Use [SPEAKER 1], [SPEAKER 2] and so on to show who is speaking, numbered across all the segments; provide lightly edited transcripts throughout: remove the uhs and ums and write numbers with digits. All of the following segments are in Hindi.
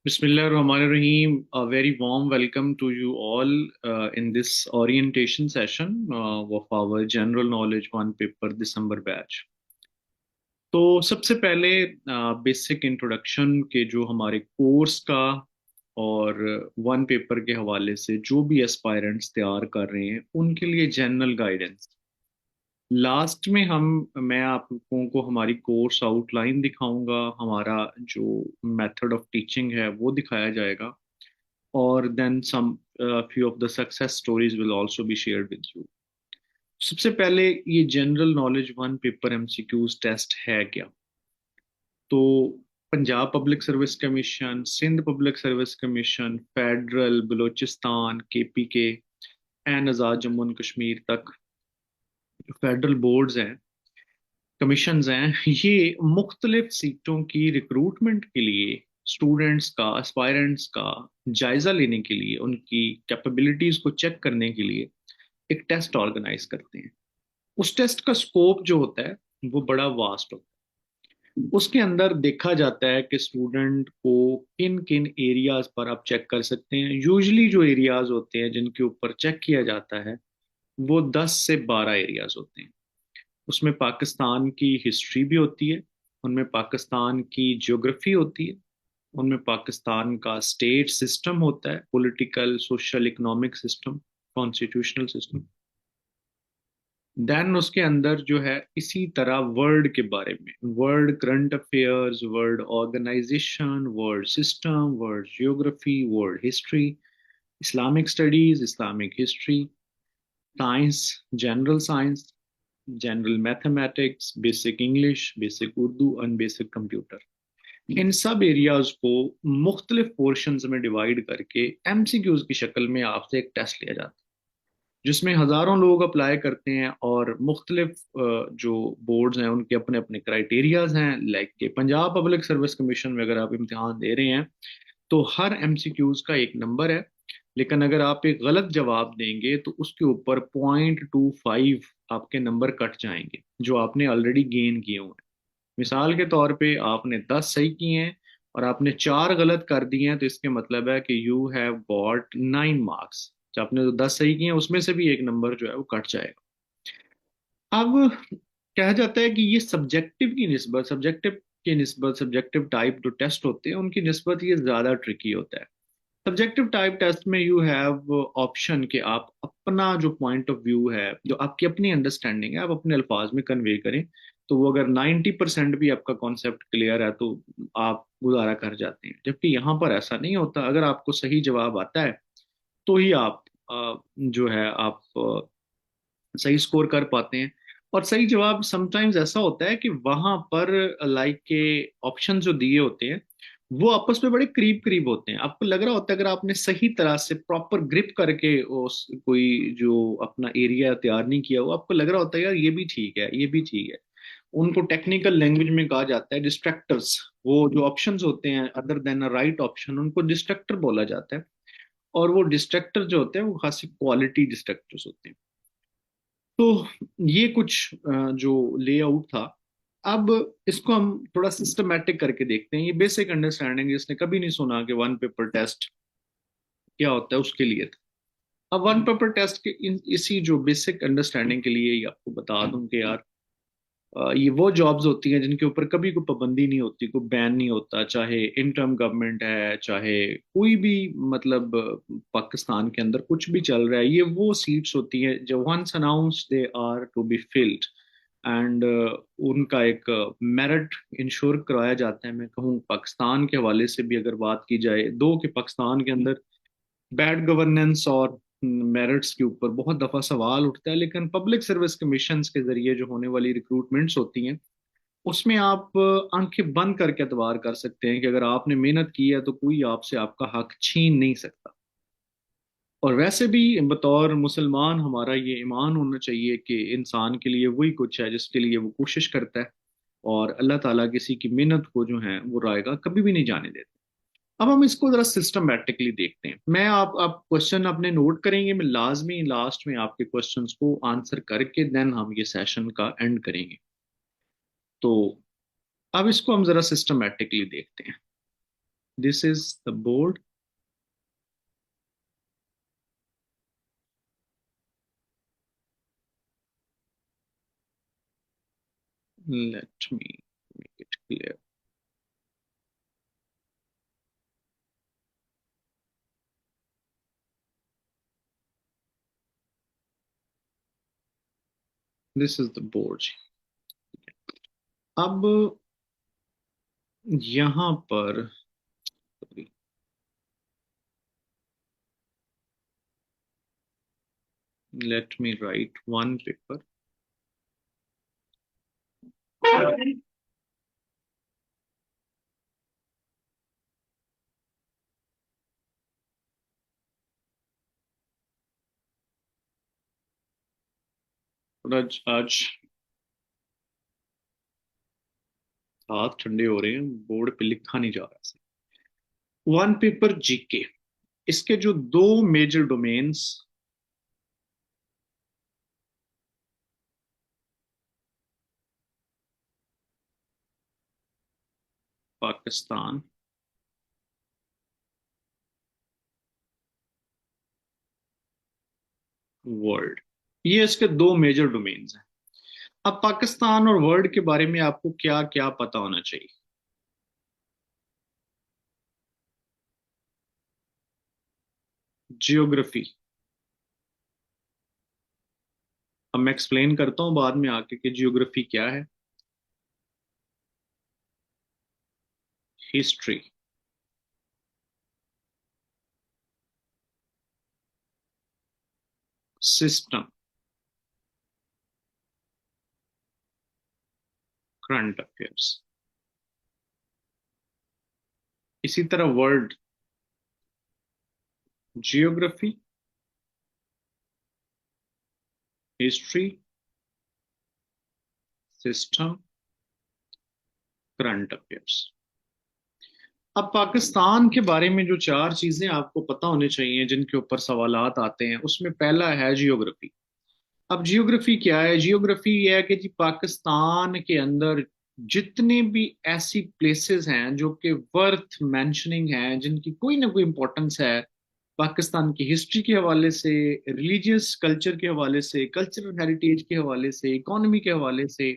[SPEAKER 1] Bismillahirrahmanirrahim. A very warm welcome to you all in this orientation session of our General Knowledge One Paper December batch. तो सबसे पहले बेसिक इंट्रोडक्शन के जो हमारे कोर्स का और वन पेपर के हवाले से जो भी एस्पायरेंट्स तैयार कर रहे हैं उनके लिए जनरल गाइडेंस। लास्ट में मैं आप लोगों को हमारी कोर्स आउटलाइन दिखाऊंगा, हमारा जो मेथड ऑफ टीचिंग है वो दिखाया जाएगा और then some few of the success stories will also be shared with you. सबसे पहले ये general knowledge one paper MCQs test है क्या? तो Punjab public service commission, Sindh public service commission, federal, Balochistan, KPK and Azad Jammu and Kashmir तक फेडरल बोर्ड्स हैं, कमीशंस हैं, ये मुख्तलिफ सीटों की रिक्रूटमेंट के लिए स्टूडेंट्स का, एस्पायरेंट्स का जायजा लेने के लिए, उनकी कैपेबिलिटीज को चेक करने के लिए एक टेस्ट ऑर्गेनाइज करते हैं। उस टेस्ट का स्कोप जो होता है वो बड़ा वास्ट होता है। उसके अंदर देखा जाता है कि स्टूडेंट को किन किन एरियाज पर आप चेक कर सकते हैं। यूजली जो एरियाज होते हैं जिनके ऊपर चेक किया जाता है वो 10 से 12 एरियाज होते हैं। उसमें पाकिस्तान की हिस्ट्री भी होती है, उनमें पाकिस्तान की ज्योग्राफी होती है, उनमें पाकिस्तान का स्टेट सिस्टम होता है, political social economic system, constitutional system. Then उसके अंदर जो है इसी तरह वर्ल्ड के बारे में, world current affairs, world organization, world system, world geography, world history, Islamic studies, Islamic history, science, general science, general mathematics, basic English, basic Urdu and basic computer. इन सब एरियाज को मुख्तलिफ पोर्शंस में डिवाइड करके एमसीक्यूज की शक्ल में आपसे एक टेस्ट लिया जाता है जिसमें हजारों लोग अप्लाई करते हैं और मुख्तलिफ जो बोर्ड्स हैं उनके अपने अपने क्राइटेरियाज हैं। लाइक के पंजाब पब्लिक सर्विस कमीशन में अगर आप इम्तिहान दे रहे हैं तो हर एमसीक्यूज का एक नंबर है, लेकिन अगर आप एक गलत जवाब देंगे तो उसके ऊपर 0.25 आपके नंबर कट जाएंगे जो आपने ऑलरेडी गेन किए हुए हैं। मिसाल के तौर पे आपने 10 सही किए हैं और आपने 4 गलत कर दिए हैं, तो इसके मतलब है कि यू हैव गॉट 9 मार्क्स। जो आपने जो 10 सही किए हैं उसमें से भी एक नंबर जो है वो कट जाएगा। अब कहा जाता है कि ये सब्जेक्टिव टाइप जो टेस्ट होते हैं उनकी निस्बत ये ज्यादा ट्रिकी होता है। सब्जेक्टिव टाइप टेस्ट में यू हैव ऑप्शन कि आप अपना जो पॉइंट ऑफ व्यू है, जो आपकी अपनी अंडरस्टैंडिंग है, आप अपने अल्फाज में कन्वे करें। तो वो अगर 90% भी आपका कॉन्सेप्ट क्लियर है तो आप गुजारा कर जाते हैं, जबकि यहाँ पर ऐसा नहीं होता। अगर आपको सही जवाब आता है तो ही आप जो है आप सही स्कोर कर पाते हैं। और सही जवाब समटाइम्स ऐसा होता है कि वहां पर लाइक के ऑप्शन जो दिए होते हैं वो आपस में बड़े करीब करीब होते हैं। आपको लग रहा होता है अगर आपने सही तरह से प्रॉपर ग्रिप करके उस कोई जो अपना एरिया तैयार नहीं किया वो आपको लग रहा होता है यार ये भी ठीक है, ये भी ठीक है। उनको टेक्निकल लैंग्वेज में कहा जाता है डिस्ट्रैक्टर्स। वो जो ऑप्शंस होते हैं other than a right option उनको डिस्ट्रैक्टर बोला जाता है। और वो डिस्ट्रैक्टर जो होते हैं वो खासी क्वालिटी डिस्ट्रैक्टर्स होते हैं। तो ये कुछ जो लेआउट था। अब इसको हम थोड़ा सिस्टमेटिक करके देखते हैं। ये बेसिक अंडरस्टैंडिंग जिसने कभी नहीं सुना कि वन पेपर टेस्ट क्या होता है उसके लिए था। अब वन पेपर टेस्ट के इसी जो बेसिक अंडरस्टैंडिंग के लिए ही आपको बता दूं कि यार ये वो जॉब्स होती हैं जिनके ऊपर कभी कोई पाबंदी नहीं होती, कोई बैन नहीं होता, चाहे इंटर्म गवर्नमेंट है, चाहे कोई भी मतलब पाकिस्तान के अंदर कुछ भी चल रहा है। ये वो सीट्स होती हैं जो once announce they are to be filled and उनका एक मेरिट इंश्योर करवाया जाता है। मैं कहूँ पाकिस्तान के हवाले से भी अगर बात की जाए, दो कि पाकिस्तान के अंदर बैड गवर्नेंस और मेरिट्स के ऊपर बहुत दफा सवाल उठता है, लेकिन पब्लिक सर्विस कमीशंस के जरिए जो होने वाली रिक्रूटमेंट्स होती हैं उसमें आप आंखें बंद करके एतबार कर सकते हैं कि अगर आपने मेहनत की है तो कोई आपसे आपका हक छीन नहीं सकता। और वैसे भी बतौर मुसलमान हमारा ये ईमान होना चाहिए कि इंसान के लिए वही कुछ है जिसके लिए वो कोशिश करता है, और अल्लाह ताला किसी की मेहनत को जो है वो रायगा कभी भी नहीं जाने देते। अब हम इसको जरा सिस्टमेटिकली देखते हैं। मैं आप क्वेश्चन अपने नोट करेंगे, मैं लाजमी लास्ट में आपके क्वेश्चंस को आंसर करके देन हम ये सेशन का एंड करेंगे। तो अब इसको हम जरा सिस्टमेटिकली देखते हैं। This is the board. Let me make it clear. This is the board. अब यहां पर let me right one paper. आज आज हाथ ठंडे हो रहे हैं, बोर्ड पे लिखा नहीं जा रहा. One paper GK. इसके जो दो मेजर डोमेन्स, पाकिस्तान, वर्ल्ड, ये इसके दो मेजर डोमेन्स हैं. अब पाकिस्तान और वर्ल्ड के बारे में आपको क्या क्या पता होना चाहिए? जियोग्राफी. अब मैं एक्सप्लेन करता हूँ बाद में आके कि जियोग्राफी क्या है. हिस्ट्री. सिस्टम. Current affairs. इसी तरह world. Geography, history, system, current affairs. अब पाकिस्तान के बारे में जो चार चीजें आपको पता होनी चाहिए जिनके ऊपर सवालात आते हैं, उसमें पहला है जियोग्राफी. अब जियोग्राफी क्या है? जियोग्राफी ये है कि जी पाकिस्तान के अंदर जितने भी ऐसी प्लेसेस हैं जो कि वर्थ मेंशनिंग हैं, जिनकी कोई ना कोई इंपॉर्टेंस है, पाकिस्तान की हिस्ट्री के हवाले से, रिलीजियस कल्चर के हवाले से, कल्चरल हेरिटेज के हवाले से, इकोनॉमी के हवाले से,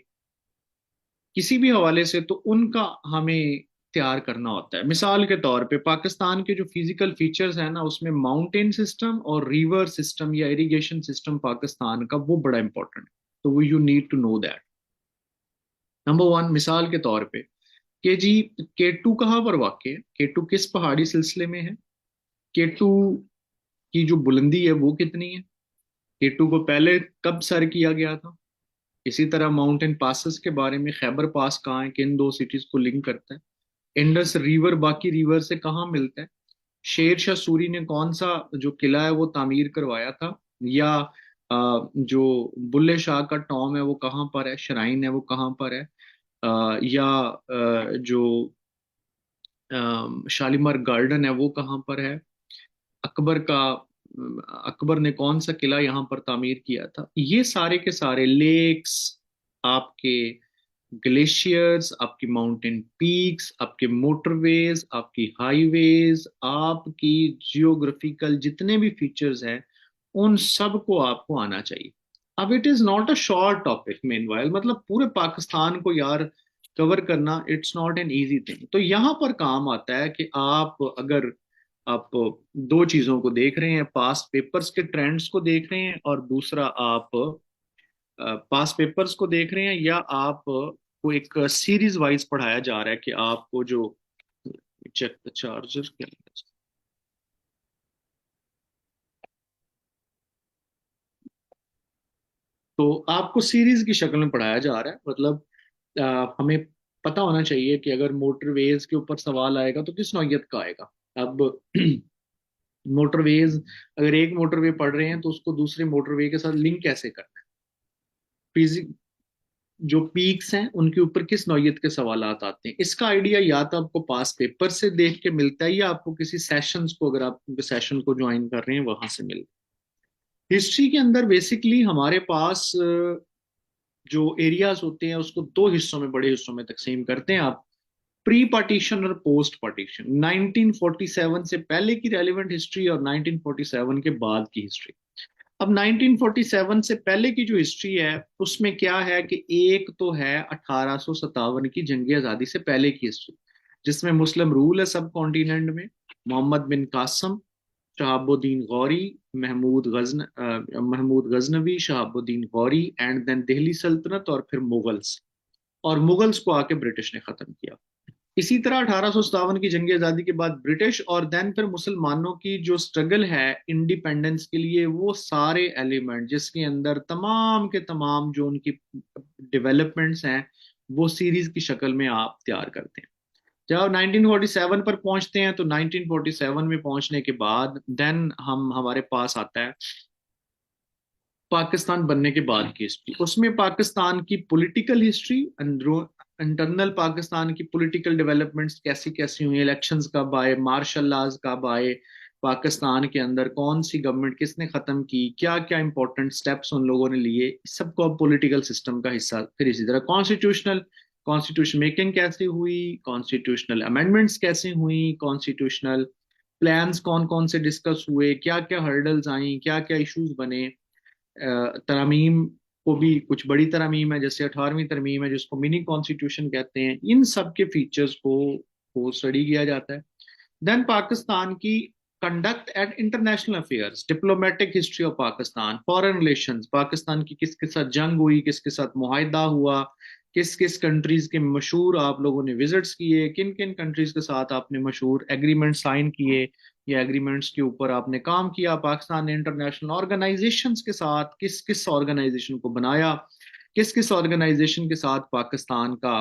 [SPEAKER 1] किसी भी हवाले से, तो उनका हमें तैयार करना होता है. मिसाल के तौर पे पाकिस्तान के जो फिजिकल फीचर्स हैं ना, उसमें माउंटेन सिस्टम और रिवर सिस्टम या इरिगेशन सिस्टम पाकिस्तान का वो बड़ा इंपॉर्टेंट है. तो वो you need to know that. Number one, मिसाल के तौर पे के जी केटू कहाँ पर वाक़ है? केटू किस पहाड़ी सिलसिले में है? केटू की जो बुलंदी है वो कितनी है? केटू को पहले कब सर किया गया था? इसी तरह माउंटेन पासेस के बारे में, खैबर पास कहाँ है, किन दो सिटीज को लिंक करता है? इंडस रिवर बाकी रिवर से कहाँ मिलता है? शेर शाह सूरी ने कौन सा जो किला है वो तामीर करवाया था? या जो बुल्ले शाह का टॉम है वो कहाँ पर है, श्राइन है वो कहाँ पर है? या जो शालीमार गार्डन है वो कहाँ पर है? अकबर का अकबर ने कौन सा किला यहाँ पर तामीर किया था? ये सारे के सारे लेक्स, आपके ग्लेशियर्स, आपकी माउंटेन पीक्स, आपके मोटरवेज, आपकी हाईवेज, आपकी जियोग्राफिकल जितने भी फीचर्स हैं, उन सब को आपको आना चाहिए. अब it is not a short topic meanwhile, मतलब पूरे पाकिस्तान को यार कवर करना it's not an easy thing. तो यहाँ पर काम आता है कि आप अगर आप दो चीजों को देख रहे हैं, पास पेपर्स के ट्रेंड्स को देख रहे हैं, और दूसरा आप पास पेपर्स को देख रहे हैं, या आप को एक सीरीज वाइज पढ़ाया जा रहा है कि आपको जो चेक द चार्जर क्या है? तो आपको सीरीज की शक्ल में पढ़ाया जा रहा है. मतलब हमें पता होना चाहिए कि अगर मोटरवेज के ऊपर सवाल आएगा तो किस नौइयत का आएगा. अब मोटरवेज, अगर एक मोटरवे पढ़ रहे हैं तो उसको दूसरे मोटरवे के साथ लिंक कैसे करना है? फिजिक जो पीक्स हैं उनके ऊपर किस नौइयत के सवालात आते हैं, इसका आइडिया या तो आपको पास पेपर से देख के मिलता है, या आपको किसी सेशंस को, अगर आप सेशन को ज्वाइन कर रहे हैं, वहां से मिलता है. हिस्ट्री के अंदर बेसिकली हमारे पास जो एरियाज होते हैं उसको दो हिस्सों में, बड़े हिस्सों में तकसीम करते हैं आप. प्री पार्टीशन और पोस्ट पार्टीशन, 1947 से पहले की रेलिवेंट हिस्ट्री और 1947 के बाद की हिस्ट्री। अब 1947 से पहले की जो हिस्ट्री है उसमें क्या है कि एक तो है 1857 की जंग आजादी से पहले की हिस्ट्री, जिसमें मुस्लिम रूल है सब कॉन्टिनेंट में। मोहम्मद बिन कासम, शहाबुद्दीन गौरी, महमूद गजनवी, शहाबुद्दीन गौरी, एंड देन दिल्ली सल्तनत, और फिर मुगल्स। और मुगल्स को आके ब्रिटिश ने खत्म किया। इसी तरह 1857 की जंग आजादी के बाद ब्रिटिश और देन फिर मुसलमानों की जो स्ट्रगल है इंडिपेंडेंस के लिए, वो सारे एलिमेंट जिसके अंदर तमाम के तमाम जो उनकी डेवलपमेंट्स हैं वो सीरीज की शक्ल में आप तैयार करते हैं। जब 1947 पर पहुंचते हैं तो 1947 में पहुंचने के बाद देन हम हमारे पास आता है पाकिस्तान बनने के बाद की हिस्ट्री। उसमें पाकिस्तान की पॉलिटिकल हिस्ट्री, इंटरनल पाकिस्तान की पॉलिटिकल डेवलपमेंट्स कैसी कैसी हुई, इलेक्शंस कब आए, मार्शल लॉज कब आए, पाकिस्तान के अंदर कौन सी गवर्नमेंट किसने खत्म की, क्या क्या इंपॉर्टेंट स्टेप्स उन लोगों ने लिए, इस सबको अब पॉलिटिकल सिस्टम का हिस्सा। फिर इसी तरह कॉन्स्टिट्यूशनल कॉन्स्टिट्यूशन मेकिंग कैसे हुई, कॉन्स्टिट्यूशनल अमेंडमेंट्स कैसे हुई, कॉन्स्टिट्यूशनल प्लान्स कौन कौन से डिस्कस हुए, क्या क्या हर्डल्स आई, क्या क्या इश्यूज बने। तरमीम को भी, कुछ बड़ी तरमीम है जैसे 18वीं तरमीम है जिसको मिनी कॉन्स्टिट्यूशन कहते हैं, इन सब के फीचर्स को स्टडी किया जाता है। देन पाकिस्तान की conduct at international affairs, diplomatic history of Pakistan, foreign relations, Pakistan की किसके साथ जंग हुई, किसके साथ मुआहिदा हुआ, किस किस कंट्रीज के मशहूर आप लोगों ने विजिट्स किए, किन किन कंट्रीज के साथ आपने मशहूर एग्रीमेंट साइन किए या एग्रीमेंट्स के ऊपर आपने काम किया, पाकिस्तान ने इंटरनेशनल ऑर्गेनाइजेशंस के साथ किस किस ऑर्गेनाइजेशन को बनाया, किस किस ऑर्गेनाइजेशन के साथ पाकिस्तान का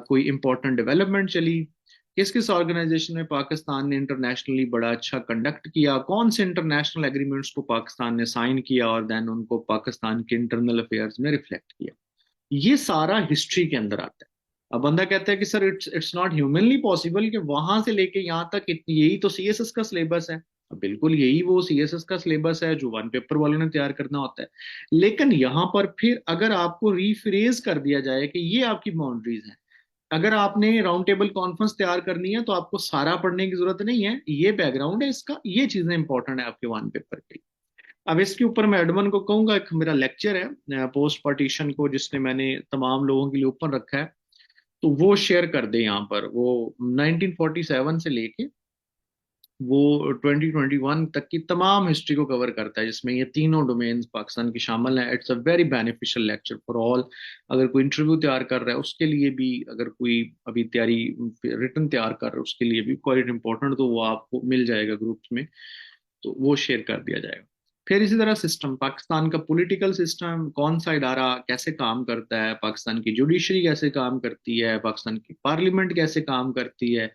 [SPEAKER 1] कोई इंपॉर्टेंट डेवलपमेंट चली, किस किस ऑर्गेनाइजेशन में पाकिस्तान ने इंटरनेशनली बड़ा अच्छा कंडक्ट किया, कौन से इंटरनेशनल एग्रीमेंट्स को पाकिस्तान ने साइन किया और देन उनको पाकिस्तान के इंटरनल अफेयर्स में रिफ्लेक्ट किया। ये सारा हिस्ट्री के अंदर आता है। अब बंदा कहता है कि sir it's it's not humanly possible कि वहां से लेके यहाँ तक इतनी, यही तो सीएसएस का सिलेबस है। बिल्कुल यही वो सीएसएस का सिलेबस है जो वन पेपर वालों ने तैयार करना होता है। लेकिन यहाँ पर फिर अगर आपको रीफ्रेज कर दिया जाए कि ये आपकी बाउंड्रीज हैं, अगर आपने राउंड टेबल कॉन्फ्रेंस तैयार करनी है तो आपको सारा पढ़ने की जरूरत नहीं है, ये बैकग्राउंड है इसका, ये चीजें इंपॉर्टेंट है आपके वन पेपर के। अब इसके ऊपर मैं एडमन को कहूंगा, एक मेरा लेक्चर है पोस्ट पार्टीशन को जिसने मैंने तमाम लोगों के लिए ओपन रखा है, तो वो शेयर कर दे यहाँ पर। वो 1947 से लेके वो 2021 तक की तमाम हिस्ट्री को कवर करता है, जिसमें ये तीनों डोमेन्स पाकिस्तान की शामिल हैं। It's a very beneficial lecture for all. अगर कोई इंटरव्यू तैयार कर रहा है उसके लिए भी, अगर कोई अभी तैयारी रिटर्न तैयार कर रहा है उसके लिए भी क्वाइट इंपॉर्टेंट, तो वो आपको मिल जाएगा ग्रुप्स में, तो वो शेयर कर दिया जाएगा। फिर इसी तरह सिस्टम, पाकिस्तान का पॉलिटिकल सिस्टम, कौन सा इदारा कैसे काम करता है, पाकिस्तान की जुडिशरी कैसे काम करती है, पाकिस्तान की पार्लियामेंट कैसे काम करती है,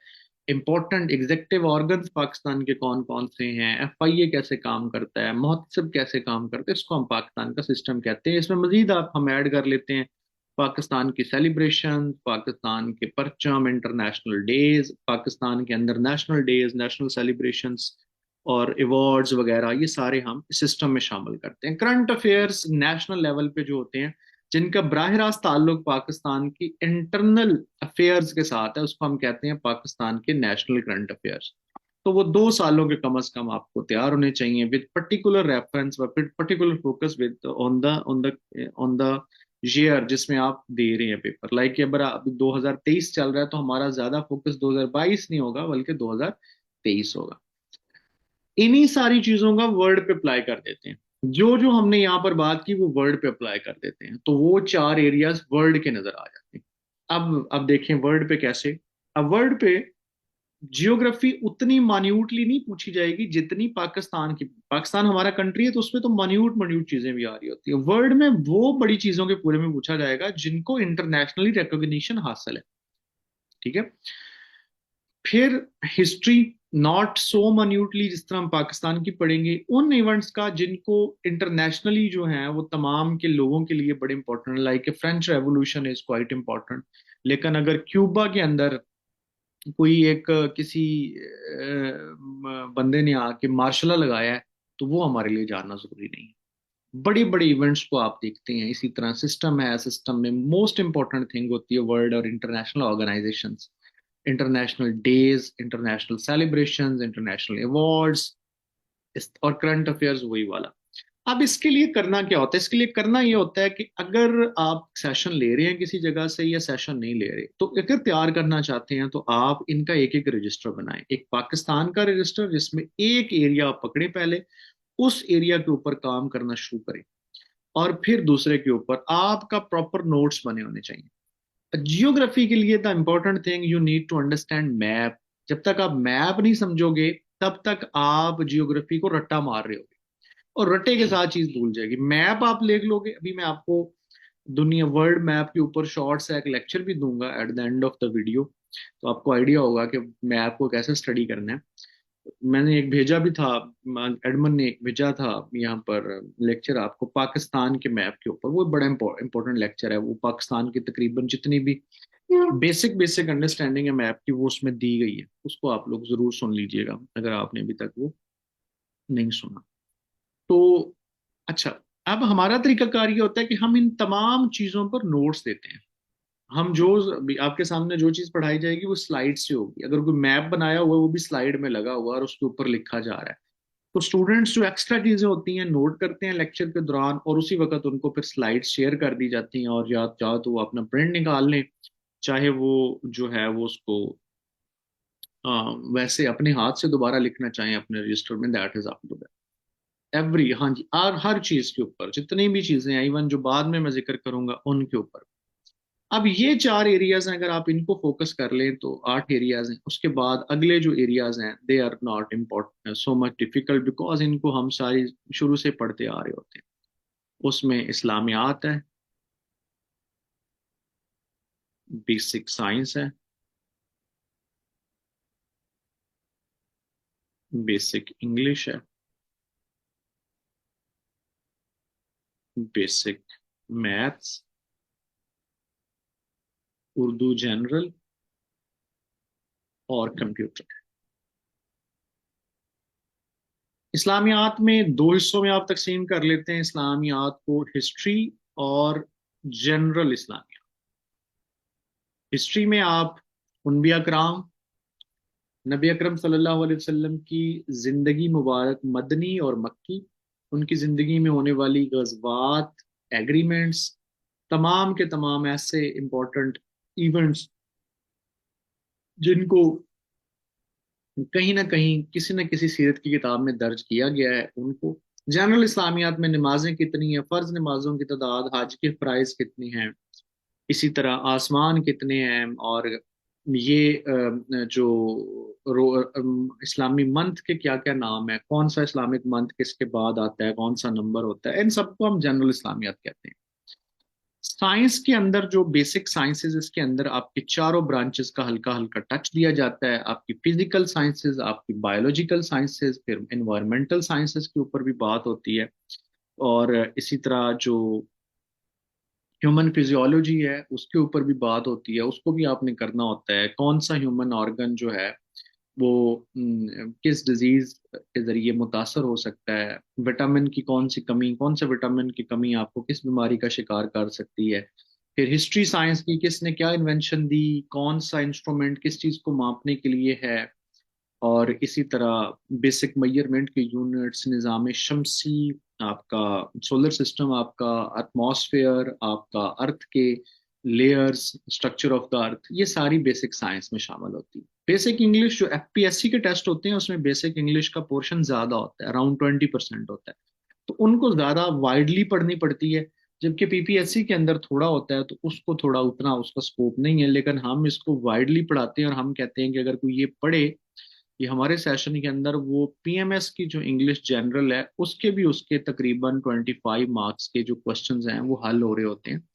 [SPEAKER 1] इंपॉर्टेंट एग्जेक्टिव ऑर्गन्स पाकिस्तान के कौन कौन से हैं, एफआईए कैसे काम करता है, मुहतसिब कैसे काम करते हैं, इसको हम पाकिस्तान का सिस्टम कहते हैं। इसमें मजीद आप हम ऐड कर लेते हैं पाकिस्तान की सेलिब्रेशन, पाकिस्तान के परचम, इंटरनेशनल डेज, पाकिस्तान के अंदर नेशनल डेज, नेशनल सेलिब्रेशंस और अवार्ड्स वगैरह, ये सारे हम सिस्टम में शामिल करते हैं। करंट अफेयर्स नेशनल लेवल पे जो होते हैं जिनका बराह रास्त ताल्लुक पाकिस्तान की इंटरनल अफेयर्स के साथ है, उसको हम कहते हैं पाकिस्तान के नेशनल करंट अफेयर्स। तो वो 2 सालों के कम अज कम आपको तैयार होने चाहिए with particular reference, particular focus with on the year जिसमें आप दे रहे हैं पेपर। लाइक अगर अभी 2023 चल रहा है तो हमारा ज्यादा फोकस 2022 नहीं होगा बल्कि 2023 होगा। इन्हीं सारी चीजों का वर्ड पे अप्लाई कर देते हैं। जो जो हमने यहाँ पर बात की वो वर्ड पे अप्लाई कर देते हैं, तो वो 4 एरियाज वर्ड के नजर आ जाते हैं। अब देखें वर्ड पे कैसे। अब वर्ड पे जियोग्राफी उतनी मान्यूटली नहीं पूछी जाएगी जितनी पाकिस्तान की, पाकिस्तान हमारा कंट्री है तो उसमें तो मान्यूट मान्यूट चीजें भी आ रही होती है। वर्ल्ड में वो बड़ी चीजों के पूरे में पूछा जाएगा जिनको इंटरनेशनली रिकॉग्निशन हासिल है। ठीक है। फिर हिस्ट्री नॉट सो मान्यूटली जिस तरह हम पाकिस्तान की पढ़ेंगे, उन इवेंट्स का जिनको इंटरनेशनली जो है वो तमाम के लोगों के लिए बड़े important, like French revolution is quite important. लेकिन अगर क्यूबा के अंदर कोई एक किसी बंदे ने आके मार्शल लगाया है तो वो हमारे लिए जानना जरूरी नहीं है। बड़ी बड़ी इवेंट्स को आप देखते हैं। इसी तरह सिस्टम है, सिस्टम में मोस्ट इंपॉर्टेंट थिंग होती है वर्ल्ड और international organisations. International days, international celebrations, international awards और करंट अफेयर्स वही वाला। अब इसके लिए करना क्या होता है? इसके लिए करना ये होता है कि अगर आप सेशन ले रहे हैं किसी जगह से या सेशन नहीं ले रहे, तो अगर तैयार करना चाहते हैं तो आप इनका एक एक रजिस्टर बनाएं। एक पाकिस्तान का रजिस्टर जिसमें एक एरिया आप पकड़े पहले, उस एरिया के ऊपर काम करना शुरू करें, और फिर दूसरे के ऊपर आपका प्रॉपर नोट्स बने होने चाहिए। जियोग्राफी के लिए the important thing you need to understand map. जब तक आप मैप नहीं समझोगे तब तक आप जियोग्राफी को रट्टा मार रहे होगे, और रट्टे के साथ चीज भूल जाएगी। मैप आप ले लोगे, अभी मैं आपको दुनिया वर्ल्ड मैप के ऊपर शॉर्ट सा एक लेक्चर भी दूंगा at the end of the video, तो आपको आइडिया होगा कि मैप को कैसे स्टडी करना है। मैंने एक भेजा भी था, एडमन ने एक भेजा था यहाँ पर लेक्चर आपको पाकिस्तान के मैप के ऊपर। वो बड़ा इंपॉर्टेंट लेक्चर है। वो पाकिस्तान की तकरीबन जितनी भी बेसिक बेसिक अंडरस्टैंडिंग है मैप की, वो उसमें दी गई है। उसको आप लोग जरूर सुन लीजिएगा अगर आपने अभी तक वो नहीं सुना तो। अच्छा, अब हमारा तरीकाकार ये होता है कि हम इन तमाम चीजों पर नोट्स देते हैं। हम जो अभी आपके सामने जो चीज पढ़ाई जाएगी वो स्लाइड से होगी। अगर कोई मैप बनाया हुआ है वो भी स्लाइड में लगा हुआ है और उसके ऊपर लिखा जा रहा है, तो स्टूडेंट्स जो एक्स्ट्रा चीजें होती हैं नोट करते हैं लेक्चर के दौरान, और उसी वक्त उनको फिर स्लाइड शेयर कर दी जाती हैं। और या चाहो तो वो अपना प्रिंट निकाल लें, चाहे वो जो है वो उसको वैसे अपने हाथ से दोबारा लिखना चाहें अपने रजिस्टर में, that is up to every. हाँ जी, और हर चीज के ऊपर जितनी भी चीजें हैं, इवन जो बाद में मैं जिक्र करूंगा उनके ऊपर। अब ये चार एरियाज हैं, अगर आप इनको फोकस कर लें तो 8 एरियाज हैं। उसके बाद अगले जो एरियाज हैं they are not important so much difficult, because इनको हम सारी शुरू से पढ़ते आ रहे होते हैं। उसमें इस्लामियात है, बेसिक साइंस है, बेसिक इंग्लिश है, बेसिक मैथ्स, उर्दू जनरल, और कंप्यूटर। इस्लामियात में दो हिस्सों में आप तकसीम कर लेते हैं इस्लामियात को, हिस्ट्री और जनरल इस्लामियात। हिस्ट्री में आप अम्बिया कराम, नबी अकरम सल्लल्लाहु अलैहि वसल्लम की जिंदगी मुबारक, मदनी और मक्की, उनकी जिंदगी में होने वाली गज़वात, एग्रीमेंट्स, तमाम के तमाम ऐसे इंपॉर्टेंट इवेंट्स जिनको कहीं ना कहीं किसी न किसी सीरत की किताब में दर्ज किया गया है उनको। जनरल इस्लामियात में नमाजें कितनी हैं, फर्ज नमाजों की तादाद, हज के प्राइस कितनी हैं, इसी तरह आसमान कितने हैं, और ये इस्लामी मंथ के क्या क्या नाम है, कौन सा इस्लामिक मंथ किसके बाद आता है, कौन सा नंबर होता है, इन सबको हम जनरल इस्लामियात कहते हैं। साइंस के अंदर जो बेसिक साइंसेज, इसके अंदर आपके चारों ब्रांचेस का हल्का हल्का टच दिया जाता है। आपकी फिजिकल साइंसेज, आपकी बायोलॉजिकल साइंसेज, फिर इन्वायरमेंटल साइंसेज के ऊपर भी बात होती है। और इसी तरह जो ह्यूमन फिजियोलॉजी है उसके ऊपर भी बात होती है, उसको भी आपने करना होता है। कौन सा ह्यूमन ऑर्गन जो है वो किस डिजीज के जरिए मुतासर हो सकता है, विटामिन की कौन सी कमी, कौन सा विटामिन की कमी आपको किस बीमारी का शिकार कर सकती है। फिर हिस्ट्री साइंस की, किसने क्या इन्वेंशन दी, कौन सा इंस्ट्रूमेंट किस चीज को मापने के लिए है। और इसी तरह बेसिक मेजरमेंट के यूनिट्स, निज़ाम शमसी, आपका सोलर सिस्टम, आपका एटमॉस्फेयर, आपका अर्थ के layers, structure of the earth, ये सारी बेसिक साइंस में शामिल होती है। बेसिक इंग्लिश जो एफपीएससी के टेस्ट होते हैं उसमें बेसिक इंग्लिश का पोर्शन ज्यादा होता है, अराउंड 20% होता है, तो उनको ज्यादा वाइडली पढ़नी पड़ती है। जबकि पीपीएससी के अंदर थोड़ा होता है तो उसको थोड़ा उतना उसका स्कोप नहीं है, लेकिन हम इसको वाइडली पढ़ाते हैं और हम कहते हैं कि अगर कोई ये पढ़े, ये हमारे सेशन के अंदर वो पीएमएस की जो इंग्लिश जनरल है उसके भी उसके तकरीबन 25 मार्क्स के जो क्वेश्चंस हैं वो हल हो रहे होते हैं।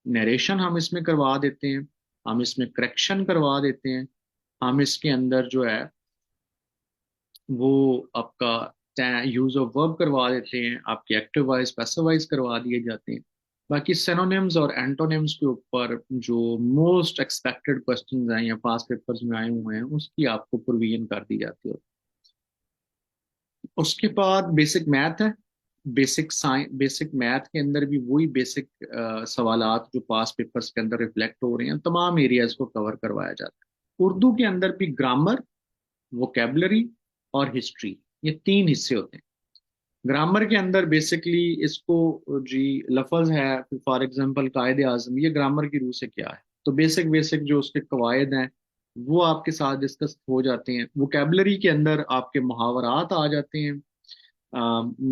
[SPEAKER 1] नरेशन हम इसमें करवा देते हैं, हम इसमें करेक्शन करवा देते हैं, हम इसके अंदर जो है वो आपका यूज ऑफ वर्ब करवा देते हैं, आपके एक्टिव वाइज पैसिव वाइज करवा दिए जाते हैं। बाकी सिनोनिम्स और एंटोनिम्स के ऊपर जो मोस्ट एक्सपेक्टेड क्वेश्चंस हैं या पास पेपर्स में आए हुए हैं उसकी आपको प्रोविजन कर दी जाती है। उसके बाद बेसिक मैथ है। बेसिक मैथ के अंदर भी वही बेसिक सवालात जो पास पेपर्स के अंदर रिफ्लेक्ट हो रहे हैं, तमाम एरियाज को कवर करवाया जाता है। उर्दू के अंदर भी ग्रामर, वोकेबलरी और हिस्ट्री, ये तीन हिस्से होते हैं। ग्रामर के अंदर बेसिकली इसको, जी, लफज है, फॉर एग्जांपल कायदे आजम, ये ग्रामर की रूह से क्या है, तो बेसिक बेसिक जो उसके कवायद हैं वो आपके साथ डिस्कस हो जाते हैं। वोकेबलरी के अंदर आपके मुहावरात आ जाते हैं,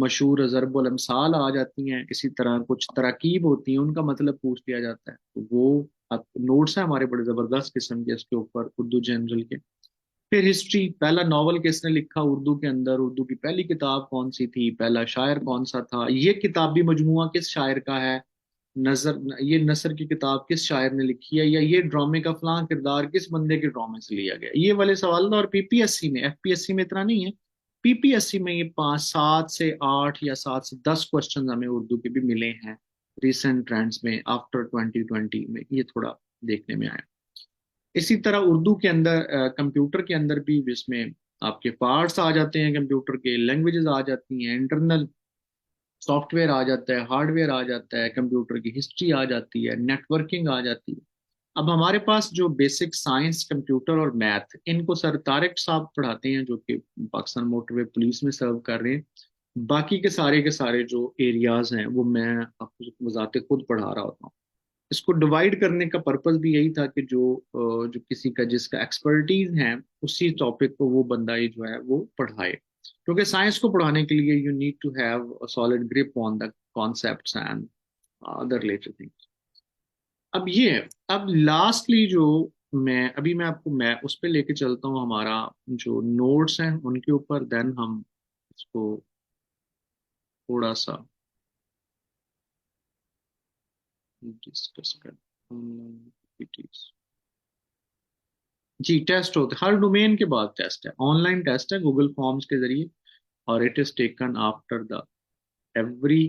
[SPEAKER 1] मशहूर ज़रबुल अमसाल आ जाती हैं, इसी तरह कुछ तराकीब होती हैं, उनका मतलब पूछ लिया जाता है। तो वो आप नोट्स हैं हमारे बड़े ज़बरदस्त किस्म के इसके ऊपर, उर्दू जनरल के। फिर हिस्ट्री, पहला नॉवल किसने लिखा उर्दू के अंदर, उर्दू की पहली किताब कौन सी थी, पहला शायर कौन सा था, ये किताबी मजमूआ किस शायर का है, नजर, ये नसर की किताब किस शायर ने लिखी है, या ये ड्रामे का फलां किरदार किस बंदे के ड्रामे से लिया गया, ये वाले सवाल ना। और पीपीएससी में, एफपीएससी में इतना नहीं है, पीपीएससी में ये 5, 7 से 8 या 7 से 10 क्वेश्चन हमें उर्दू के भी मिले हैं रिसेंट ट्रेंड्स में, आफ्टर 2020 में ये थोड़ा देखने में आया। इसी तरह उर्दू के अंदर कंप्यूटर के अंदर भी, जिसमें आपके पार्ट्स आ जाते हैं, कंप्यूटर के लैंग्वेजेस आ जाती हैं, इंटरनल सॉफ्टवेयर आ जाता है, हार्डवेयर आ जाता है, कंप्यूटर की हिस्ट्री आ जाती है, नेटवर्किंग आ जाती है। अब हमारे पास जो बेसिक साइंस, कंप्यूटर और मैथ, इनको सर तारिक साहब पढ़ाते हैं, जो कि पाकिस्तान मोटरवे पुलिस में सर्व कर रहे हैं। बाकी के सारे जो एरियाज हैं वो मैं आपको वजाते खुद पढ़ा रहा होता हूँ। इसको डिवाइड करने का पर्पस भी यही था कि जो किसी का जिसका एक्सपर्टीज है उसी टॉपिक को वो बंदा ही जो है वो पढ़ाए, क्योंकि साइंस को पढ़ाने के लिए you need to have a solid grip on the concepts and other related things. अब ये है। अब लास्टली जो मैं आपको मैं उस पर लेके चलता हूँ, हमारा जो नोट्स हैं उनके ऊपर, देन हम इसको थोड़ा सा डिस्कस करते हैं। जी, टेस्ट होते हैं हर डोमेन के बाद, टेस्ट है, ऑनलाइन टेस्ट है गूगल फॉर्म्स के जरिए, और it is taken after the every.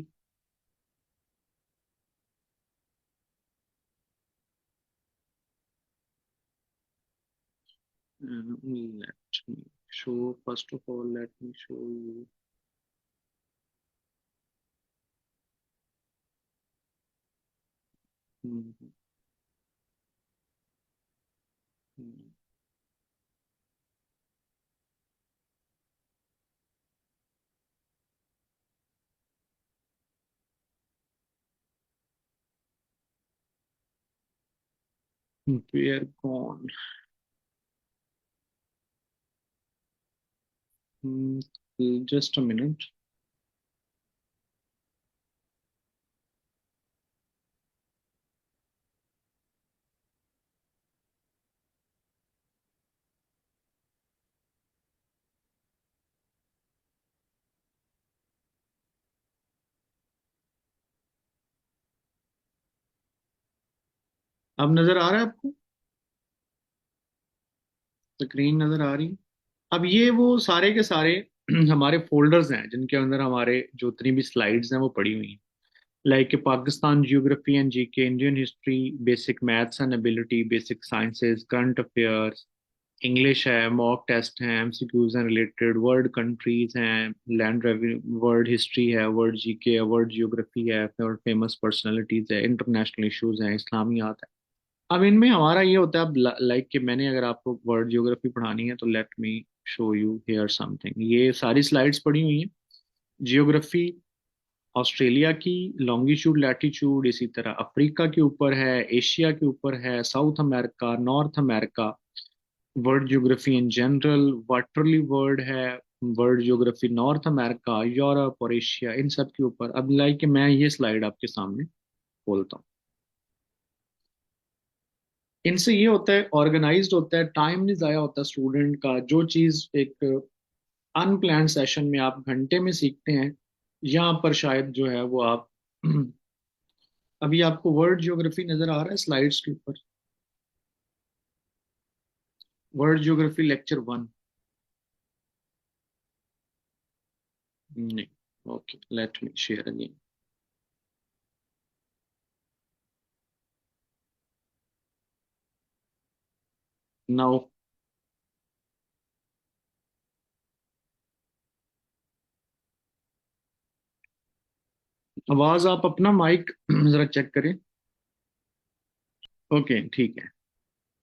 [SPEAKER 1] Let me show, first of all let me show you. Where कौन, जस्ट अ मिनट। अब नजर आ रहा है आपको, स्क्रीन नजर आ रही है? अब ये वो सारे के सारे हमारे फोल्डर्स हैं जिनके अंदर हमारे जो जितनी भी स्लाइड्स हैं वो पड़ी हुई हैं, like Pakistan geography and GK, Indian history, basic maths and ability, basic sciences, current affairs, English है, मॉक टेस्ट हैं, एमसीक्यूज हैं रिलेटेड, वर्ल्ड कंट्रीज हैं, लैंड रेवेन्यू, वर्ल्ड हिस्ट्री है, वर्ल्ड जीके है, वर्ल्ड जियोग्राफी है, और फेमस पर्सनालिटीज है, इंटरनेशनल इश्यूज हैं, इस्लामियात है। अब इनमें हमारा ये होता है, अब लाइक कि मैंने अगर आपको वर्ल्ड जियोग्राफी पढ़ानी है तो late me show you here something, ये सारी स्लाइड्स पड़ी हुई हैं। जियोग्राफी ऑस्ट्रेलिया की, लॉन्गिट्यूड लैटिट्यूड, इसी तरह अफ्रीका के ऊपर है, एशिया के ऊपर है, South America, North America, world geography in general, वाटरली वर्ल्ड है, world geography North America, Europe और एशिया, इन सब के ऊपर। अब लाइक मैं ये स्लाइड आपके सामने बोलता हूँ, इनसे ये होता है, ऑर्गेनाइज्ड होता है, टाइम नहीं जाया होता स्टूडेंट का। जो चीज़ एक अनप्लान्ड सेशन में आप घंटे में सीखते हैं, यहाँ पर शायद जो है वो आप अभी आपको वर्ल्ड ज्योग्राफी नजर आ रहा है स्लाइड्स के ऊपर, वर्ल्ड ज्योग्राफी लेक्चर 1? नहीं, okay, let me share again now. आवाज आप अपना माइक जरा चेक करें। ओके, ठीक है।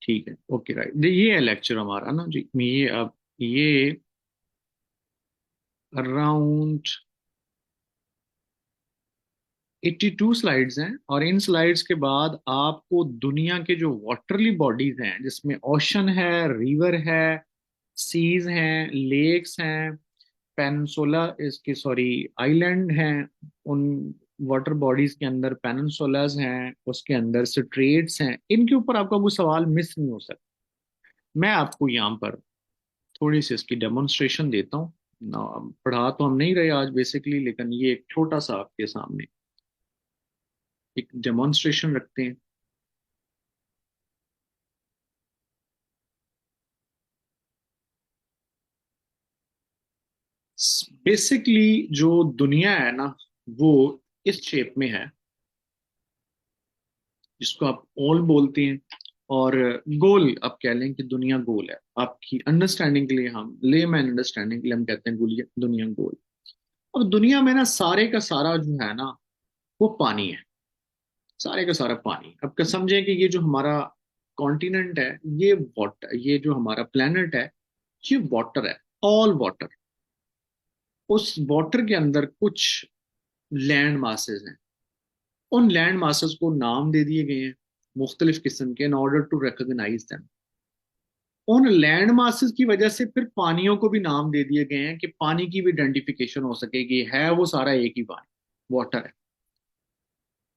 [SPEAKER 1] ठीक है, ओके राइट, ये है लेक्चर हमारा ना जी। ये अब ये अराउंड 82 स्लाइड्स हैं, और इन स्लाइड्स के बाद आपको दुनिया के जो वाटरली बॉडीज हैं, जिसमें ओशन है, रिवर है, सीज हैं, लेक्स हैं, पेनिनसुला इसकी सॉरी आइलैंड हैं, उन वाटर बॉडीज के अंदर पेनिनसुलास हैं, उसके अंदर स्ट्रेट्स हैं, इनके ऊपर आपका कोई सवाल मिस नहीं हो सकता। मैं आपको यहाँ पर थोड़ी सी इसकी डेमोन्स्ट्रेशन देता हूँ ना। पढ़ा तो हम नहीं रहे आज बेसिकली, लेकिन ये एक छोटा सा आपके सामने एक डेमोन्स्ट्रेशन रखते हैं। बेसिकली जो दुनिया है ना, वो इस शेप में है, जिसको आप ओल बोलते हैं, और गोल आप कह लें कि दुनिया गोल है। आपकी अंडरस्टैंडिंग के लिए, हम लेमैन अंडरस्टैंडिंग के लिए हम कहते हैं दुनिया गोल। अब दुनिया में ना सारे का सारा जो है ना, वो पानी है, सारे का सारा पानी। अब क्या समझें कि ये जो हमारा कॉन्टिनेंट है, ये वाटर, ये जो हमारा प्लेनेट है, ये वाटर है, ऑल वाटर। उस वाटर के अंदर कुछ लैंड मासेस हैं, उन लैंड मासेस को नाम दे दिए गए हैं मुख्तलिफ किस्म के, in order to recognize them. उन लैंड मासेस की वजह से फिर पानियों को भी नाम दे दिए गए हैं कि पानी की भी आइडेंटिफिकेशन हो सकेगी, है वो सारा एक ही पानी, वाटर है।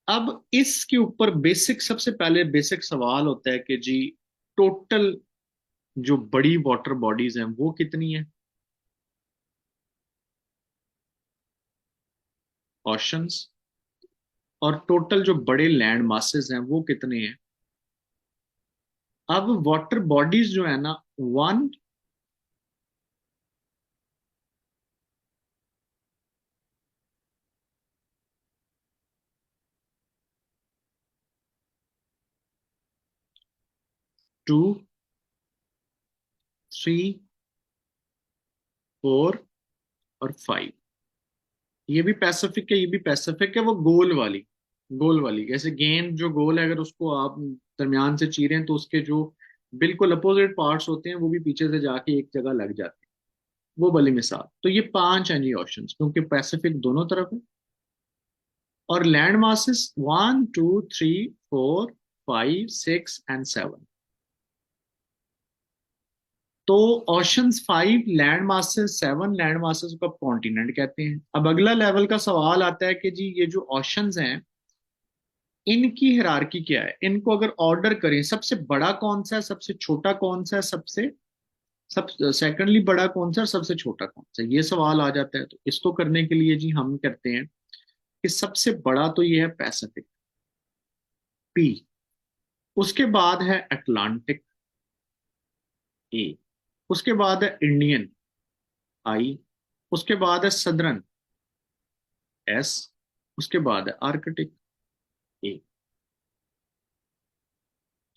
[SPEAKER 1] अब इसके ऊपर बेसिक, सबसे पहले बेसिक सवाल होता है कि जी टोटल जो बड़ी वाटर बॉडीज हैं वो कितनी है, ओशंस। और टोटल जो बड़े लैंड मासेस हैं वो कितने हैं। अब वाटर बॉडीज जो है ना, 1, 2, 3, 4 और 5। ये भी पैसिफिक है, ये भी पैसिफिक है, वो गोल वाली, गोल वाली जैसे गेंद जो गोल है, अगर उसको आप दरमियान से चीरें तो उसके जो बिल्कुल अपोजिट पार्ट्स होते हैं वो भी पीछे से जाके एक जगह लग जाते हैं, वो वाली मिसाल। तो ये 5 हैं जी ओशंस, क्योंकि पैसिफिक दोनों तरफ है। और लैंड मासेस 1, 2, 3, 4, 5, 6 एंड 7। तो oceans 5, land masses 7, land masses को आप कॉन्टिनेंट कहते हैं। अब अगला लेवल का सवाल आता है कि जी ये जो ओशंस हैं, इनकी हिरारकी क्या है, इनको अगर ऑर्डर करें, सबसे बड़ा कौन सा है, सबसे छोटा कौन सा है, सबसे सब सेकंडली बड़ा कौन सा है, सबसे छोटा कौन सा है, ये सवाल आ जाता है। तो इसको करने के लिए जी हम करते हैं कि सबसे बड़ा तो ये है पैसिफिक, पी। उसके बाद है अटलांटिक, ए। उसके बाद है इंडियन, आई। उसके बाद है सदरन, एस। उसके बाद है आर्कटिक, ए।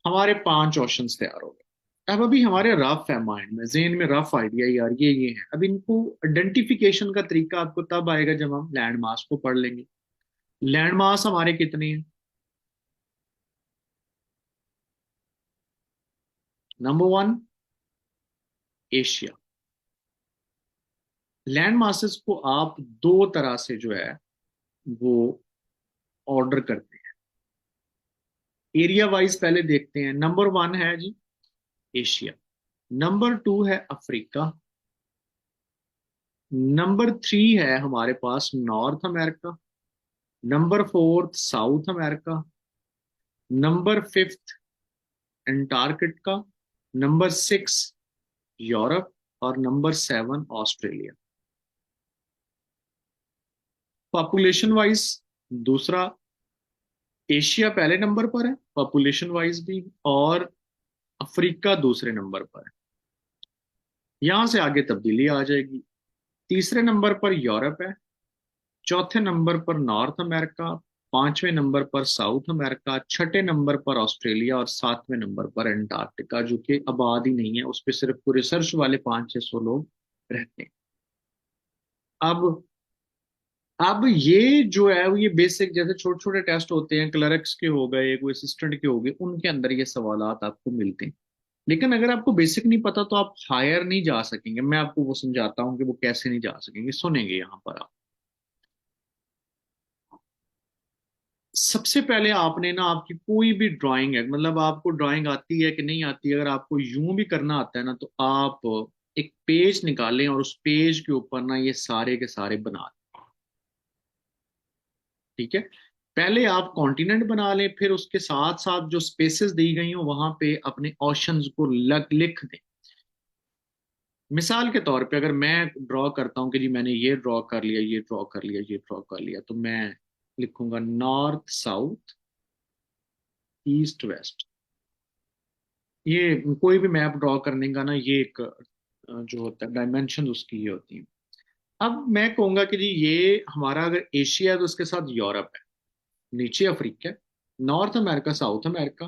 [SPEAKER 1] हमारे 5 ऑप्शंस तैयार हो गए। अब अभी हमारे रफ है माइंड में, जेन में रफ आइडिया, यार ये है। अब इनको आइडेंटिफिकेशन का तरीका आपको तब आएगा जब हम लैंड मास को पढ़ लेंगे। लैंड मास हमारे कितने हैं। Number 1, Asia. लैंड मासेस को आप दो तरह से जो है वो ऑर्डर करते हैं, एरिया वाइज पहले देखते हैं। नंबर 1 है जी एशिया। नंबर 2 है अफ्रीका। नंबर 3 है हमारे पास North America. Number 4 South America. Number 5 Antarctica. Number 6 Europe. और नंबर 7 ऑस्ट्रेलिया। पॉपुलेशन वाइज दूसरा, एशिया पहले नंबर पर है पॉपुलेशन वाइज भी, और अफ्रीका दूसरे नंबर पर है। यहां से आगे तब्दीली आ जाएगी। तीसरे नंबर पर यूरोप है, चौथे नंबर पर नॉर्थ अमेरिका, पांचवें नंबर पर साउथ अमेरिका, छठे नंबर पर ऑस्ट्रेलिया, और सातवें नंबर पर अंटार्कटिका, जो कि आबाद ही नहीं है, उस पर सिर्फ वो रिसर्च वाले 500-600 लोग रहते हैं। अब अब ये जो है वो ये बेसिक जैसे छोटे छोटे टेस्ट होते हैं, क्लर्क्स के हो गए, कोई असिस्टेंट के हो गए, उनके अंदर ये सवालात आपको मिलते हैं। लेकिन अगर आपको बेसिक नहीं पता तो आप हायर नहीं जा सकेंगे। मैं आपको वो समझाता हूँ कि वो कैसे नहीं जा सकेंगे, सुनेंगे यहाँ पर आप। सबसे पहले आपने ना, आपकी कोई भी ड्राइंग है, मतलब आपको ड्राइंग आती है कि नहीं आती है, अगर आपको यूं भी करना आता है ना, तो आप एक पेज निकालें और उस पेज के ऊपर ना ये सारे के सारे बना लें। ठीक है। पहले आप कॉन्टिनेंट बना लें, फिर उसके साथ साथ जो स्पेसेस दी गई हो वहां पे अपने ऑप्शंस को लिख दें। मिसाल के तौर पे अगर मैं ड्रॉ करता हूँ कि जी मैंने ये ड्रॉ कर लिया, ये ड्रॉ कर लिया, ये ड्रॉ कर लिया, तो मैं लिखूंगा नॉर्थ साउथ ईस्ट वेस्ट। ये कोई भी मैप ड्रॉ करने का ना ये एक जो होता है डायमेंशन उसकी ये होती है। अब मैं कहूंगा कि जी ये हमारा अगर एशिया है तो उसके साथ यूरोप है, नीचे अफ्रीका है, North America, South America,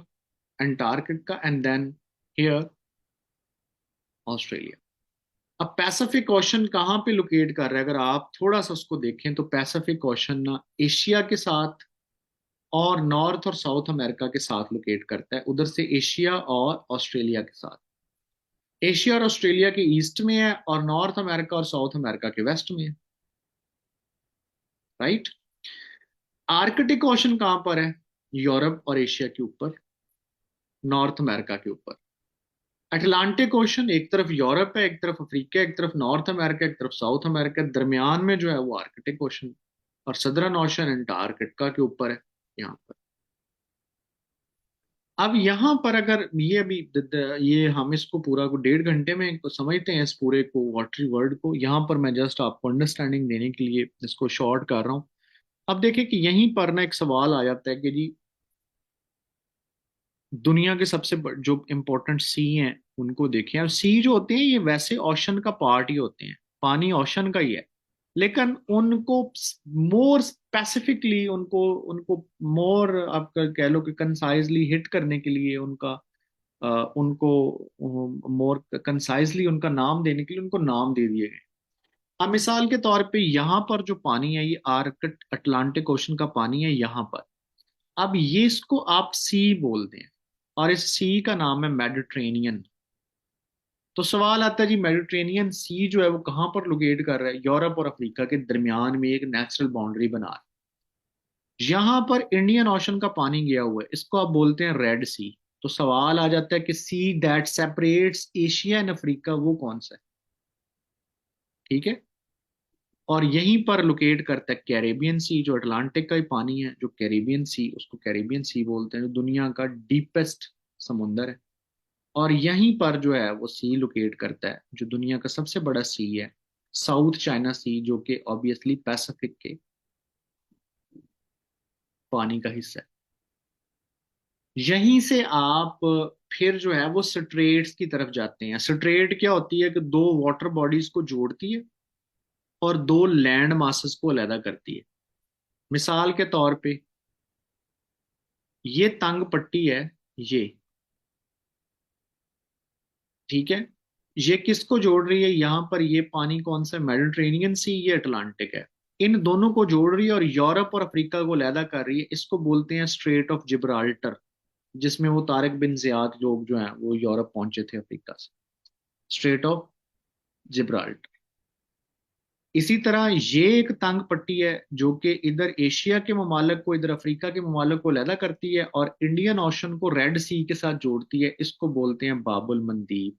[SPEAKER 1] Antarctica, and then here Australia. अब पैसिफिक ओशन कहाँ पे लोकेट कर रहा है, अगर आप थोड़ा सा उसको देखें तो पैसिफिक ओशन ना एशिया के साथ और नॉर्थ और साउथ अमेरिका के साथ लोकेट करता है, उधर से एशिया और ऑस्ट्रेलिया के साथ। एशिया और ऑस्ट्रेलिया के ईस्ट में है और नॉर्थ अमेरिका और साउथ अमेरिका के वेस्ट में है। राइट। आर्कटिक ओशन कहाँ पर है? यूरोप और एशिया के ऊपर, नॉर्थ अमेरिका के ऊपर। अटलांटिक ओशन एक तरफ यूरोप है, एक तरफ अफ्रीका, एक तरफ नॉर्थ अमेरिका, एक तरफ साउथ अमेरिका, दरमियान में जो है वो आर्कटिक ओशन। और सदर्न ओशन अंटार्कटिका के ऊपर है, यहाँ पर। अब यहाँ पर अगर ये अभी ये हम इसको पूरा को 1.5 घंटे में को समझते हैं, इस पूरे को वाटरी वर्ड को, यहाँ पर मैं जस्ट आपको अंडरस्टैंडिंग देने के लिए इसको शॉर्ट कर रहा हूँ। अब देखिए कि यहीं पर ना एक सवाल आ जाता है कि जी दुनिया के सबसे जो इम्पोर्टेंट सी हैं उनको देखें। अब सी जो होते हैं ये वैसे ओशन का पार्ट ही होते हैं, पानी ओशन का ही है, लेकिन उनको मोर स्पेसिफिकली उनको उनको मोर आप कह लो कि कंसाइजली हिट करने के लिए उनका उनको मोर कंसाइजली उनका नाम देने के लिए उनको नाम दे दिए गए। अब मिसाल के तौर पे यहाँ पर जो पानी है ये आर्कट अटलांटिक ओशन का पानी है यहाँ पर। अब ये इसको आप सी बोलते हैं और इस सी का नाम है मेडिटेरेनियन। तो सवाल आता है जी मेडिटेरेनियन सी जो है वो कहाँ पर लोकेट कर रहा है? यूरोप और अफ्रीका के दरमियान में एक नेचुरल बाउंड्री बना रहा है। यहाँ पर इंडियन ओशन का पानी गया हुआ है, इसको आप बोलते हैं रेड सी। तो सवाल आ जाता है कि see that separates Asia and Africa वो कौन सा है? ठीक है। और यहीं पर लोकेट करता है कैरेबियन सी, जो अटलांटिक का ही पानी है, जो कैरेबियन सी, उसको कैरेबियन सी बोलते हैं, जो दुनिया का डीपेस्ट समुंदर है। और यहीं पर जो है वो सी लोकेट करता है जो दुनिया का सबसे बड़ा सी है, साउथ चाइना सी, जो कि ऑब्वियसली पैसिफिक के पानी का हिस्सा है। यहीं से आप फिर जो है वो स्ट्रेट्स की तरफ जाते हैं। स्ट्रेट क्या होती है कि दो वाटर बॉडीज को जोड़ती है और दो लैंड मासेस को अलग करती है। मिसाल के तौर पे ये तंग पट्टी है, ये, ठीक है, ये किसको जोड़ रही है? यहाँ पर ये पानी कौन सा? मेडिटेरेनियन सी, ये अटलांटिक है। इन दोनों को जोड़ रही है और यूरोप और अफ्रीका को अलहदा कर रही है। इसको बोलते हैं स्ट्रेट ऑफ जिब्राल्टर, जिसमें वो तारिक बिन जियाद लोग जो हैं वो यूरोप पहुंचे थे अफ्रीका से। Straight of Gibraltar. इसी तरह ये एक तंग पट्टी है जो कि इधर एशिया के ममालिक को, इधर अफ्रीका के ममालिक को अलहदा करती है और इंडियन ओशन को रेड सी के साथ जोड़ती है। इसको बोलते हैं बाबुल मंदीब।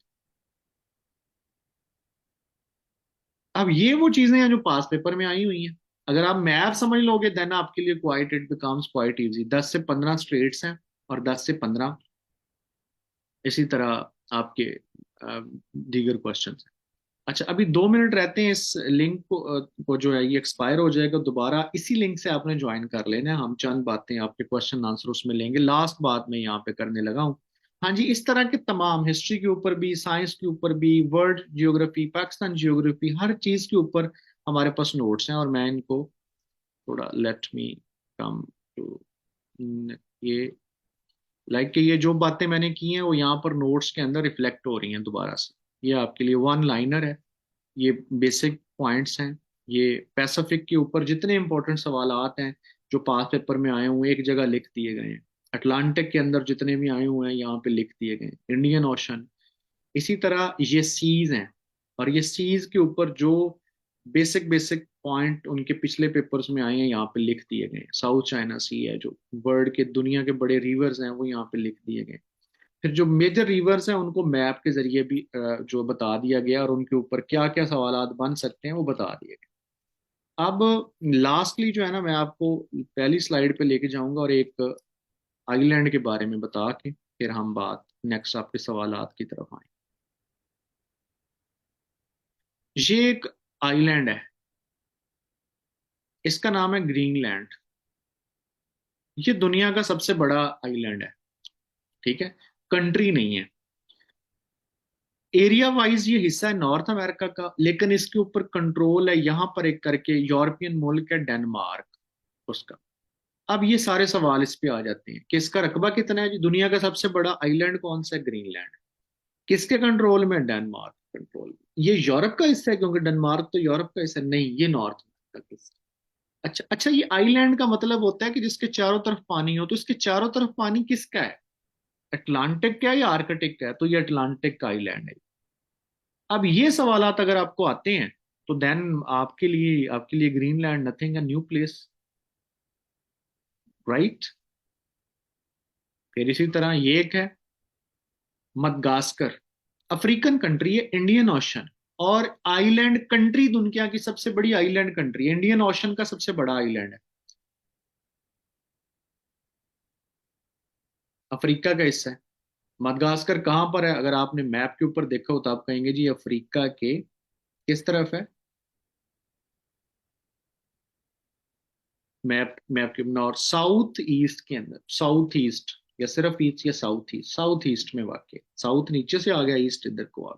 [SPEAKER 1] अब ये वो चीजें हैं जो पास पेपर में आई हुई हैं। अगर आप मैप समझ लोगे देन आपके लिए quite it becomes quite easy. 10 से 15 स्टेट्स हैं और 10 से 15 इसी तरह आपके दीगर क्वेश्चन हैं। अच्छा, अभी 2 मिनट रहते हैं, इस लिंक को जो है ये एक्सपायर हो जाएगा, दोबारा इसी लिंक से आपने ज्वाइन कर लेना है। हम चंद बातें आपके क्वेश्चन आंसर उसमें लेंगे। लास्ट बात मैं यहाँ पे करने लगा हूँ। हाँ जी, इस तरह के तमाम हिस्ट्री के ऊपर भी, साइंस के ऊपर भी, वर्ल्ड जियोग्राफी, पाकिस्तान जियोग्राफी, हर चीज के ऊपर हमारे पास नोट्स हैं और मैं इनको थोड़ा लेट मी कम टू ये लाइक कि ये जो बातें मैंने की हैं वो यहाँ पर नोट्स के अंदर रिफ्लेक्ट हो रही हैं दोबारा से। ये आपके लिए वन लाइनर है, ये बेसिक पॉइंट्स हैं, ये पैसिफिक के ऊपर जितने इंपॉर्टेंट सवालात हैं जो पास पेपर में आए हुए हैं एक जगह लिख दिए गए हैं। अटलांटिक के अंदर जितने भी आए हुए हैं यहाँ पे लिख दिए गए हैं। इंडियन ओशन, इसी तरह ये सीज हैं, और ये सीज के ऊपर जो बेसिक बेसिक पॉइंट उनके पिछले पेपर्स में आए हैं यहाँ पे लिख दिए गए हैं। साउथ चाइना सी है, जो वर्ल्ड के दुनिया के बड़े रिवर्स हैं वो यहाँ पे लिख दिए गए हैं। फिर जो मेजर रिवर्स हैं उनको मैप के जरिए भी जो बता दिया गया, और उनके ऊपर क्या क्या सवालात बन सकते हैं वो बता दिए गए। अब लास्टली जो है ना, मैं आपको पहली स्लाइड पे लेके जाऊंगा और एक आइलैंड के बारे में बता के फिर हम बात नेक्स्ट आपके सवालात की तरफ आए। ये एक आइलैंड है, इसका नाम है ग्रीनलैंड। ये दुनिया का सबसे बड़ा आइलैंड है, ठीक है, कंट्री नहीं है। एरिया वाइज ये हिस्सा है नॉर्थ अमेरिका का, लेकिन इसके ऊपर कंट्रोल है यहाँ पर एक करके यूरोपियन मुल्क है डेनमार्क, उसका। अब ये सारे सवाल इस पे आ जाते हैं कि इसका रकबा कितना है जी, दुनिया का सबसे बड़ा आइलैंड कौन सा है, ग्रीनलैंड। किसके कंट्रोल में, डेनमार्क कंट्रोल में। ये यूरोप का हिस्सा है, क्योंकि डेनमार्क तो यूरोप का हिस्सा नहीं, ये नॉर्थ अमेरिका का हिस्सा। अच्छा अच्छा, ये आइलैंड का मतलब होता है कि जिसके चारों तरफ पानी हो, तो इसके चारों तरफ पानी किसका है, अटलांटिक का है या आर्कटिक का है, तो ये अटलांटिक का आइलैंड है। अब ये सवालात अगर आपको आते हैं तो देन आपके लिए Greenland nothing, a new place, right. फिर इसी तरह ये एक है मदगास्कर, अफ्रीकन कंट्री है, इंडियन ओशन और आइलैंड कंट्री, दुनिया की सबसे बड़ी आइलैंड कंट्री, इंडियन ओशन का सबसे बड़ा आइलैंड है, अफ्रीका का हिस्सा है। मदगास्कर कहाँ पर है, अगर आपने मैप के ऊपर देखा हो तो आप कहेंगे जी अफ्रीका के किस तरफ है। मैप मैप के नॉर्थ साउथ ईस्ट के अंदर, साउथ ईस्ट, या सिर्फ ईस्ट या साउथ ईस्ट, साउथ ईस्ट में वाकई, साउथ नीचे से आ गया, ईस्ट इधर को आ